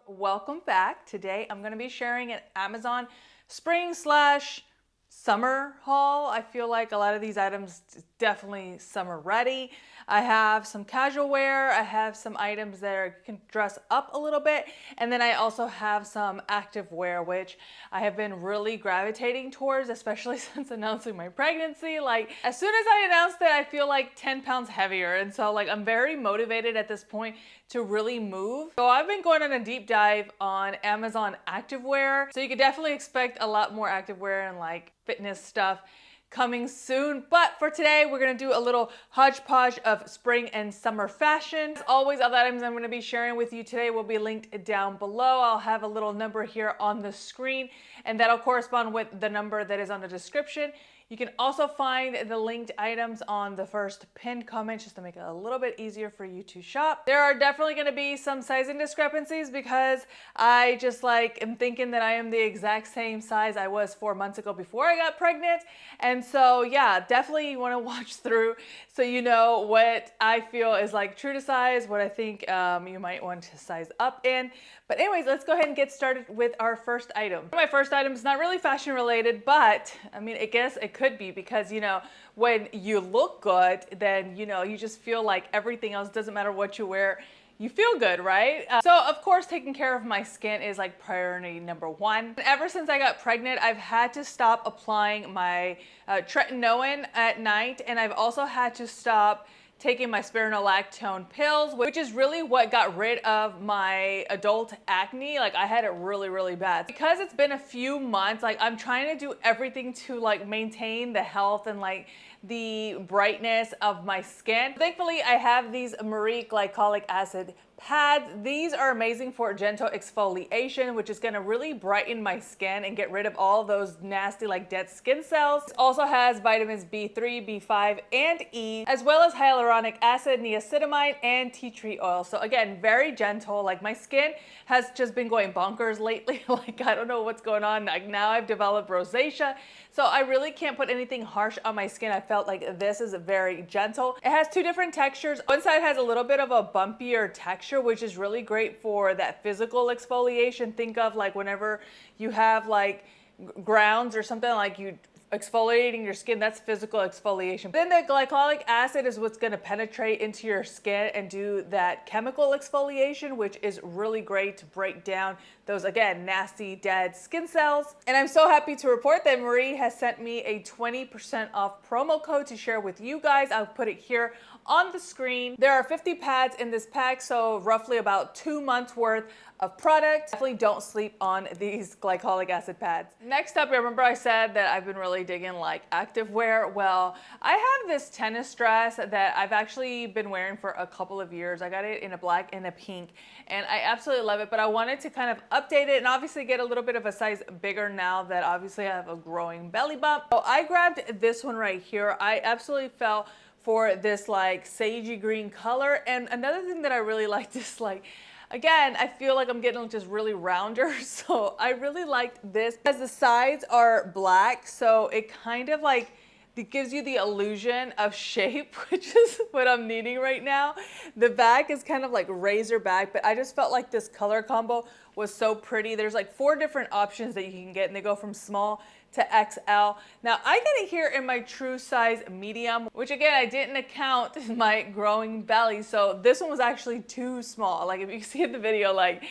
Welcome back. Today I'm going to be sharing an Amazon spring/summer haul. I feel like a lot of these items definitely summer ready. I have some casual wear, I have some items that can dress up a little bit, and then I also have some active wear, which I have been really gravitating towards, especially since announcing my pregnancy. Like, as soon as I announced it, I feel like 10 pounds heavier, and so like I'm very motivated at this point to really move. So I've been going on a deep dive on Amazon activewear, so you could definitely expect a lot more activewear and like fitness stuff coming soon. But for today, we're gonna do a little hodgepodge of spring and summer fashion. As always, all the items I'm gonna be sharing with you today will be linked down below. I'll have a little number here on the screen, and that'll correspond with the number that is on the description. You can also find the linked items on the first pinned comment just to make it a little bit easier for you to shop. There are definitely going to be some sizing discrepancies because I just like am thinking that I am the exact same size I was 4 months ago before I got pregnant. And so yeah, definitely you want to watch through so you know what I feel is like true to size, what I think you might want to size up in. But anyways, let's go ahead and get started with our first item. My first item is not really fashion related, but I mean, I guess it could be because, you know, when you look good, then, you know, you just feel like everything else doesn't matter what you wear. You feel good, right? So of course, taking care of my skin is like priority number one. And ever since I got pregnant, I've had to stop applying my tretinoin at night, and I've also had to stop taking my spironolactone pills, which is really what got rid of my adult acne. Like, I had it really, really bad. Because it's been a few months, like I'm trying to do everything to like maintain the health and like the brightness of my skin. Thankfully, I have these Marée glycolic acid pads. These are amazing for gentle exfoliation, which is gonna really brighten my skin and get rid of all those nasty like dead skin cells. It also has vitamins B3, B5, and E, as well as hyaluronic acid, niacinamide, and tea tree oil. So again, very gentle. Like, my skin has just been going bonkers lately. Like, I don't know what's going on. Like, now I've developed rosacea. So I really can't put anything harsh on my skin. I felt like this is very gentle. It has two different textures. One side has a little bit of a bumpier texture, which is really great for that physical exfoliation. Think of like whenever you have like grounds or something, like you exfoliating your skin, that's physical exfoliation. Then the glycolic acid is what's going to penetrate into your skin and do that chemical exfoliation, which is really great to break down those, again, nasty dead skin cells. And I'm so happy to report that Marée has sent me a 20% off promo code to share with you guys. I'll put it here on the screen. There are 50 pads in this pack, so roughly about 2 months worth of product. Definitely don't sleep on these glycolic acid pads. Next up, remember I said that I've been really digging like activewear. Well, I have this tennis dress that I've actually been wearing for a couple of years. I got it in a black and a pink, and I absolutely love it, but I wanted to kind of update it and obviously get a little bit of a size bigger now that obviously I have a growing belly bump. So I grabbed this one right here. I absolutely fell for this like sagey green color. And another thing that I really liked is like, again, I feel like I'm getting just really rounder. So I really liked this because the sides are black. So it kind of like, it gives you the illusion of shape, which is what I'm needing right now. The back is kind of like razor back, but I just felt like this color combo was so pretty. There's like 4 different options that you can get, and they go from small to XL. Now I got it here in my true size medium, which again, I didn't account my growing belly. So this one was actually too small. Like, if you see in the video, like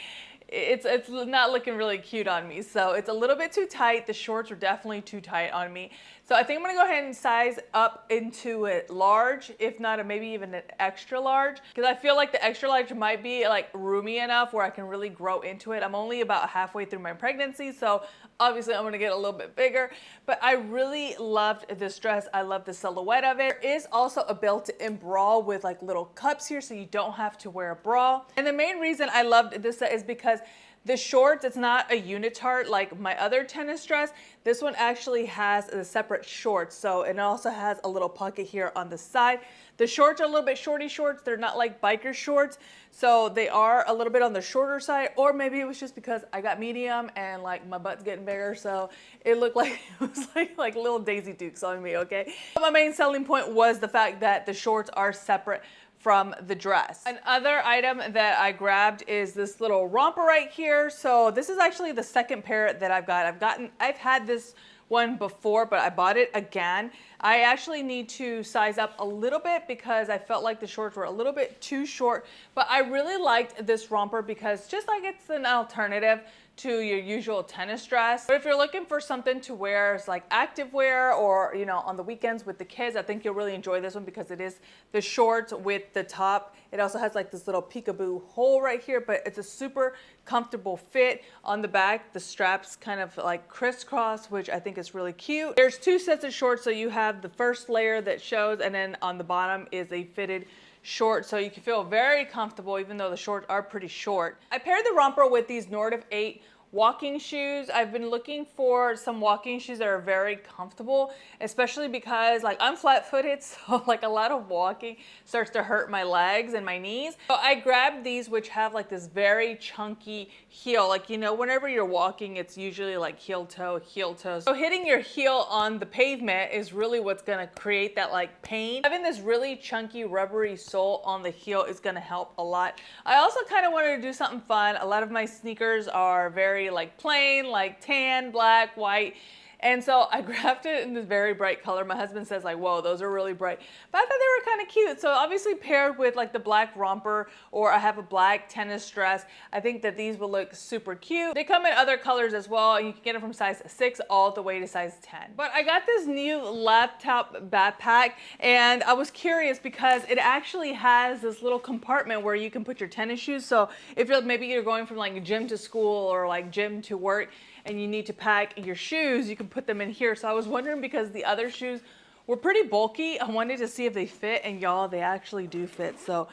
it's not looking really cute on me. So it's a little bit too tight. The shorts are definitely too tight on me. So I think I'm gonna go ahead and size up into a large, if not maybe even an extra large, because I feel like the extra large might be like roomy enough where I can really grow into it. I'm only about halfway through my pregnancy, so obviously I'm gonna get a little bit bigger, but I really loved this dress. I love the silhouette of it. There is also a built-in bra with like little cups here, so you don't have to wear a bra. And the main reason I loved this set is because the shorts, it's not a unitard like my other tennis dress. This one actually has a separate shorts, so it also has a little pocket here on the side. The shorts are a little bit shorty shorts. They're not like biker shorts, so they are a little bit on the shorter side, or maybe it was just because I got medium and like my butt's getting bigger, so it looked like it was like little Daisy Dukes on me, okay? But my main selling point was the fact that the shorts are separate from the dress. Another item that I grabbed is this little romper right here. So this is actually the second pair that I've got. I've had this one before, but I bought it again. I actually need to size up a little bit because I felt like the shorts were a little bit too short, but I really liked this romper because just like it's an alternative to your usual tennis dress. But if you're looking for something to wear as like active wear or, you know, on the weekends with the kids, I think you'll really enjoy this one because it is the shorts with the top. It also has like this little peekaboo hole right here, but it's a super comfortable fit. On the back, the straps kind of like crisscross, which I think is really cute. There's two sets of shorts, so you have the first layer that shows, and then on the bottom is a fitted short, so you can feel very comfortable even though the shorts are pretty short. I paired the romper with these Nordic 8 walking shoes. I've been looking for some walking shoes that are very comfortable, especially because like I'm flat-footed, so like a lot of walking starts to hurt my legs and my knees. So I grabbed these, which have like this very chunky heel. Like, you know, whenever you're walking, it's usually like heel toe. So hitting your heel on the pavement is really what's gonna create that like pain. Having this really chunky rubbery sole on the heel is gonna help a lot. I also kind of wanted to do something fun. A lot of my sneakers are very like plain, like tan, black, white. And so I grabbed it in this very bright color. My husband says like, whoa, those are really bright. But I thought they were kind of cute. So obviously paired with like the black romper, or I have a black tennis dress, I think that these will look super cute. They come in other colors as well, and you can get them from size 6 all the way to size 10. But I got this new laptop backpack, and I was curious because it actually has this little compartment where you can put your tennis shoes. So if maybe you're going from like gym to school or like gym to work, and you need to pack your shoes, you can put them in here. So I was wondering, because the other shoes were pretty bulky, I wanted to see if they fit, and y'all, they actually do fit. So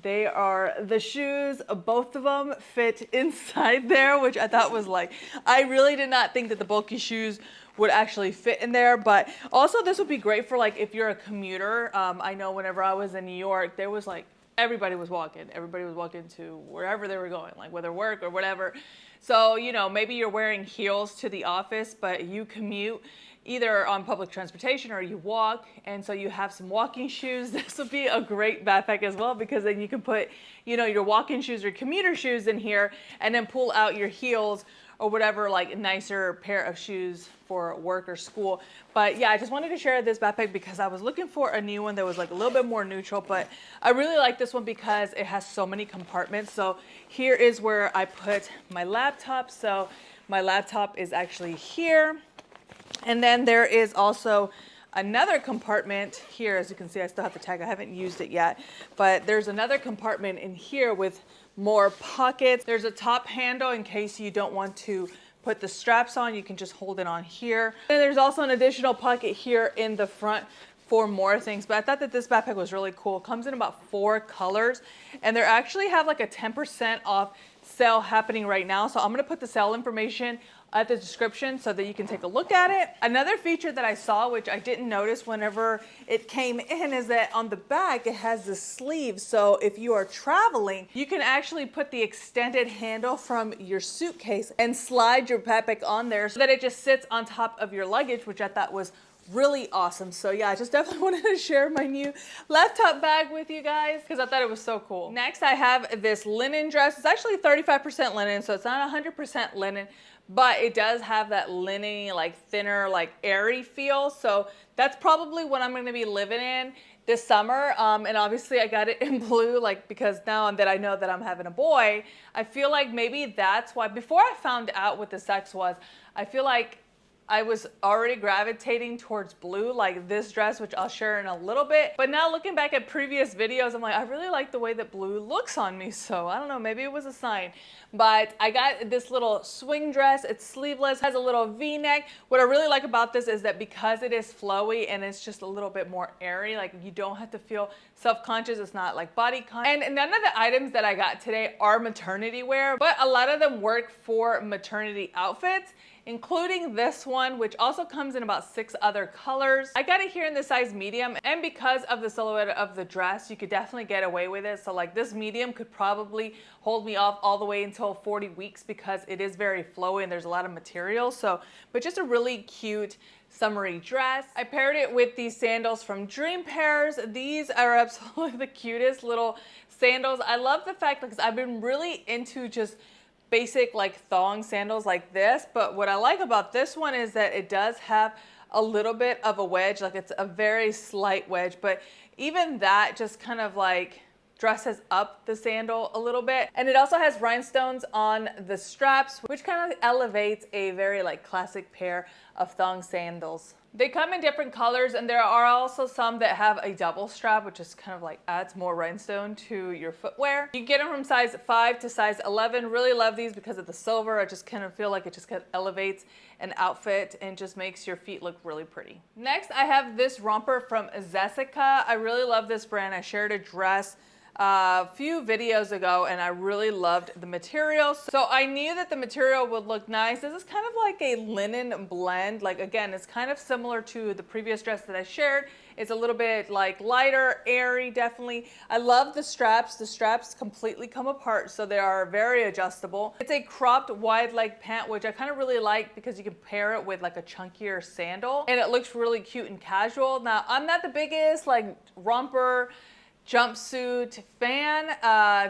they are the shoes, both of them fit inside there, which I thought was like, I really did not think that the bulky shoes would actually fit in there. But also this would be great for like if you're a commuter. I know whenever I was in New York, there was like, everybody was walking to wherever they were going, like whether work or whatever. So, you know, maybe you're wearing heels to the office, but you commute either on public transportation or you walk, and so you have some walking shoes. This would be a great backpack as well, because then you can put, you know, your walking shoes or commuter shoes in here, and then pull out your heels or whatever like nicer pair of shoes for work or school. But yeah, I just wanted to share this backpack because I was looking for a new one that was like a little bit more neutral, but I really like this one because it has so many compartments. So here is where I put my laptop. So my laptop is actually here. And then there is also another compartment here. As you can see, I still have the tag. I haven't used it yet, but there's another compartment in here with more pockets. There's a top handle in case you don't want to put the straps on. You can just hold it on here. And there's also an additional pocket here in the front for more things. But I thought that this backpack was really cool. It comes in about 4 colors, and they actually have like a 10% off sale happening right now. So I'm gonna put the sale information at the description so that you can take a look at it. Another feature that I saw, which I didn't notice whenever it came in, is that on the back it has the sleeve. So if you are traveling, you can actually put the extended handle from your suitcase and slide your backpack on there so that it just sits on top of your luggage, which I thought was really awesome. So yeah, I just definitely wanted to share my new laptop bag with you guys because I thought it was so cool. Next, I have this linen dress. It's actually 35% linen, so it's not 100% linen, but it does have that linen, like thinner, like airy feel. So that's probably what I'm gonna be living in this summer. And obviously I got it in blue, like, because now that I know that I'm having a boy, I feel like maybe that's why. Before I found out what the sex was, I feel like I was already gravitating towards blue, like this dress, which I'll share in a little bit. But now looking back at previous videos, I'm like, I really like the way that blue looks on me. So I don't know, maybe it was a sign. But I got this little swing dress. It's sleeveless, has a little V-neck. What I really like about this is that because it is flowy and it's just a little bit more airy, like you don't have to feel self-conscious. It's not like body conscious. And none of the items that I got today are maternity wear, but a lot of them work for maternity outfits. including this one, which also comes in about 6 other colors. I got it here in the size medium, and because of the silhouette of the dress, you could definitely get away with it. So like this medium could probably hold me off all the way until 40 weeks because it is very flowy and there's a lot of material. So, but just a really cute summery dress. I paired it with these sandals from Dream Pairs. These are absolutely the cutest little sandals. I love the fact because I've been really into just basic like thong sandals like this, but what I like about this one is that it does have a little bit of a wedge, like it's a very slight wedge, but even that just kind of like dresses up the sandal a little bit. And it also has rhinestones on the straps, which kind of elevates a very like classic pair of thong sandals. They come in different colors, and there are also some that have a double strap, which is kind of like adds more rhinestone to your footwear. You can get them from size 5 to size 11. Really love these because of the silver. I just kind of feel like it just kind of elevates an outfit and just makes your feet look really pretty. Next, I have this romper from Jessica. I really love this brand. I shared a dress a few videos ago and I really loved the material. So I knew that the material would look nice. This is kind of like a linen blend. Like again, it's kind of similar to the previous dress that I shared. It's a little bit like lighter, airy, definitely. I love the straps. The straps completely come apart, so they are very adjustable. It's a cropped wide leg pant, which I kind of really like because you can pair it with like a chunkier sandal and it looks really cute and casual. Now, I'm not the biggest like romper jumpsuit fan.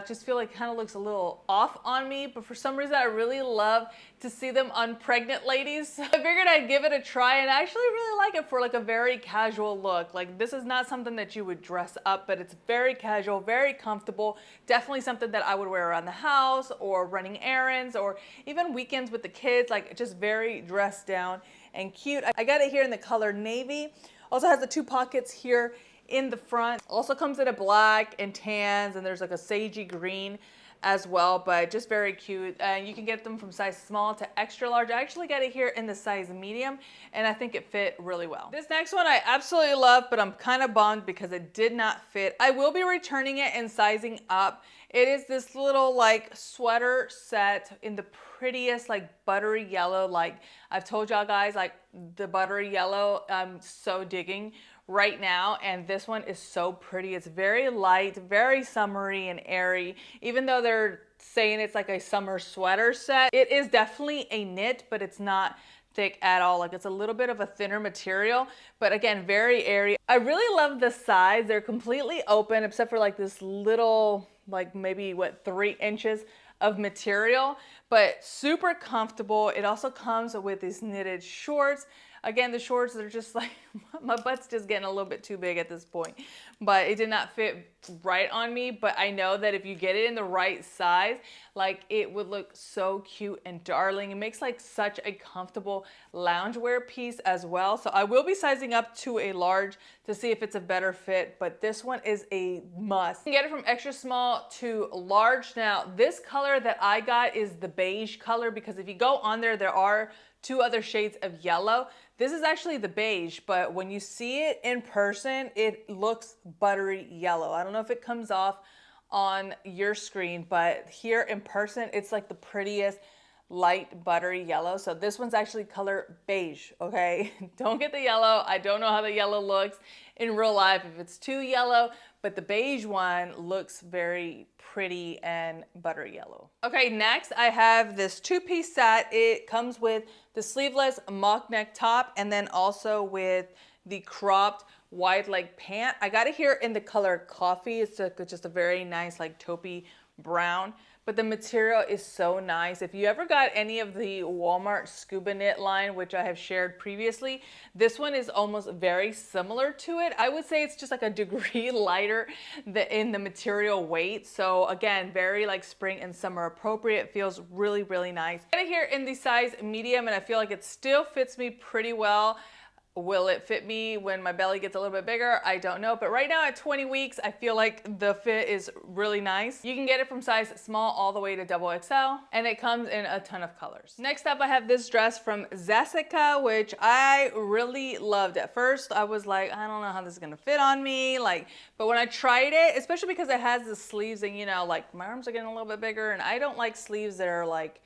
Just feel like it kind of looks a little off on me, but for some reason I really love to see them on pregnant ladies. So I figured I'd give it a try, and I actually really like it for like a very casual look. Like this is not something that you would dress up, but it's very casual, very comfortable. Definitely something that I would wear around the house or running errands or even weekends with the kids, like just very dressed down and cute. I got it here in the color navy. Also has the 2 pockets here in the front. Also comes in a black and tans, and there's like a sagey green as well, but just very cute. And you can get them from size small to extra large. I actually got it here in the size medium, and I think it fit really well. This next one I absolutely love, but I'm kind of bummed because it did not fit. I will be returning it and sizing up. It is this little like sweater set in the prettiest like buttery yellow. Like I've told y'all guys, like the buttery yellow I'm so digging right now, and this one is so pretty. It's very light, very summery and airy. Even though they're saying it's like a summer sweater set, it is definitely a knit, but it's not thick at all. Like it's a little bit of a thinner material, but again, very airy. I really love the sides. They're completely open except for like this little, like maybe what, 3 inches of material, but super comfortable. It also comes with these knitted shorts. Again, the shorts are just like, my butt's just getting a little bit too big at this point, but it did not fit right on me. But I know that if you get it in the right size, like it would look so cute and darling. It makes like such a comfortable loungewear piece as well. So I will be sizing up to a large to see if it's a better fit, but this one is a must. You can get it from extra small to large. Now, this color that I got is the beige color, because if you go on there, there are 2 other shades of yellow. This is actually the beige, but when you see it in person, it looks buttery yellow. I don't know if it comes off on your screen, but here in person, it's like the prettiest light buttery yellow. So this one's actually color beige, okay? Don't get the yellow. I don't know how the yellow looks in real life if it's too yellow, but the beige one looks very pretty and buttery yellow. Okay, next I have this 2-piece set. It comes with the sleeveless mock neck top and then also with the cropped wide leg pant. I got it here in the color coffee. It's just a very nice like taupey brown, but the material is so nice. If you ever got any of the Walmart scuba knit line, which I have shared previously, this one is almost very similar to it. I would say it's just like a degree lighter in the material weight. So again, very like spring and summer appropriate. It feels really, really nice. I got it here in the size medium, and I feel like it still fits me pretty well. Will it fit me when my belly gets a little bit bigger? I don't know, but right now at 20 weeks, I feel like the fit is really nice. You can get it from size small all the way to XXL, and it comes in a ton of colors. Next up, I have this dress from Jessica, which I really loved. At first, I was like, I don't know how this is gonna fit on me, but when I tried it, especially because it has the sleeves and, you know, like my arms are getting a little bit bigger, and I don't like sleeves that are like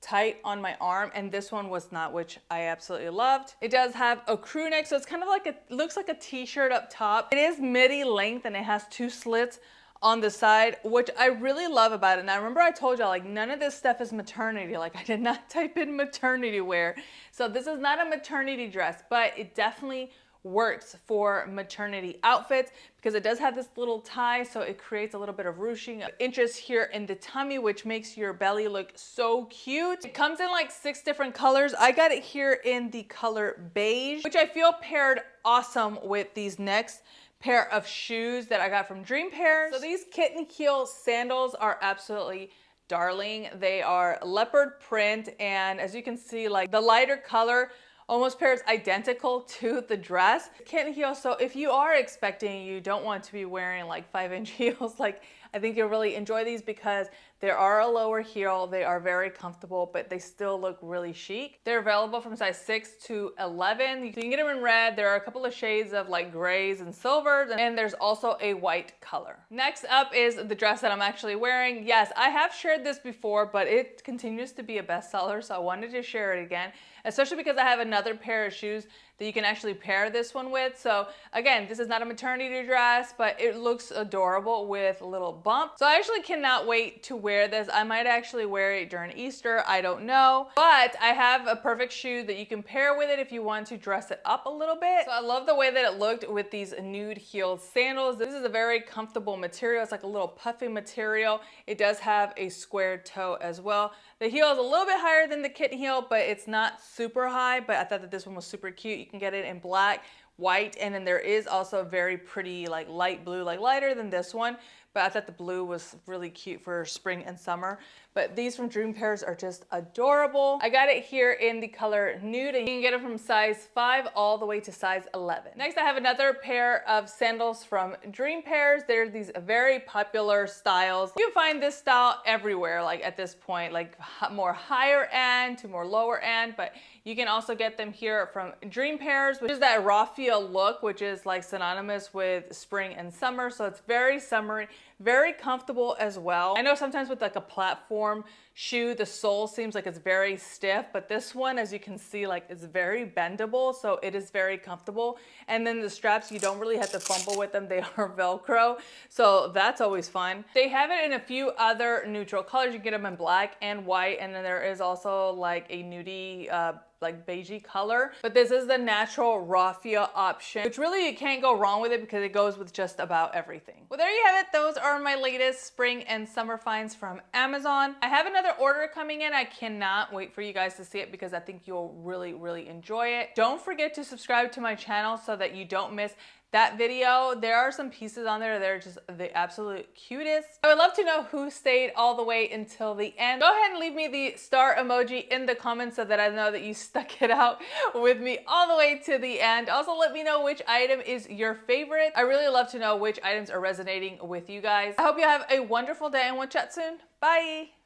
tight on my arm, and this one was not, which I absolutely loved. It does have a crew neck, so it's kind of like looks like a t-shirt up top. It is midi length and it has 2 slits on the side, which I really love about it. Now remember I told y'all, like, none of this stuff is maternity. Like, I did not type in maternity wear. So this is not a maternity dress, but it definitely works for maternity outfits because it does have this little tie, so it creates a little bit of ruching inches here in the tummy, which makes your belly look so cute. It comes in like 6 different colors. I got it here in the color beige, which I feel paired awesome with these next pair of shoes that I got from Dream Pairs. So these kitten heel sandals are absolutely darling. They are leopard print, and as you can see, like, the lighter color almost pairs identical to the dress. Kitten heel, so if you are expecting, you don't want to be wearing like 5-inch heels, like, I think you'll really enjoy these because they are a lower heel, they are very comfortable, but they still look really chic. They're available from size 6 to 11. You can get them in red. There are a couple of shades of like grays and silvers, and there's also a white color. Next up is the dress that I'm actually wearing. Yes, I have shared this before, but it continues to be a bestseller, so I wanted to share it again, especially because I have another pair of shoes that you can actually pair this one with. So again, this is not a maternity dress, but it looks adorable with a little bump. So I actually cannot wait to wear this. I might actually wear it during Easter, I don't know. But I have a perfect shoe that you can pair with it if you want to dress it up a little bit. So I love the way that it looked with these nude heeled sandals. This is a very comfortable material. It's like a little puffy material. It does have a square toe as well. The heel is a little bit higher than the kitten heel, but it's not super high, but I thought that this one was super cute. You can get it in black, white, and then there is also a very pretty like light blue, like lighter than this one, but I thought the blue was really cute for spring and summer. But these from Dream Pairs are just adorable. I got it here in the color nude, and you can get it from size 5 all the way to size 11. Next, I have another pair of sandals from Dream Pairs. They're these very popular styles. You can find this style everywhere, like at this point, like more higher end to more lower end, but you can also get them here from Dream Pairs, which is that Raffia look, which is like synonymous with spring and summer. So it's very summery, very comfortable as well. I know sometimes with like a platform shoe, the sole seems like it's very stiff, but this one, as you can see, like, it's very bendable, so it is very comfortable. And then the straps, you don't really have to fumble with them. They are Velcro, so that's always fun. They have it in a few other neutral colors. You can get them in black and white, and then there is also like a nudie like beigey color, but this is the natural raffia option, which really you can't go wrong with it because it goes with just about everything. Well, there you have it. Those are my latest spring and summer finds from Amazon. I have another order coming in. I cannot wait for you guys to see it because I think you'll really, really enjoy it. Don't forget to subscribe to my channel so that you don't miss that video. There are some pieces on there that are just the absolute cutest. I would love to know who stayed all the way until the end. Go ahead and leave me the star emoji in the comments so that I know that you stuck it out with me all the way to the end. Also, let me know which item is your favorite. I really love to know which items are resonating with you guys. I hope you have a wonderful day and we'll chat soon. Bye.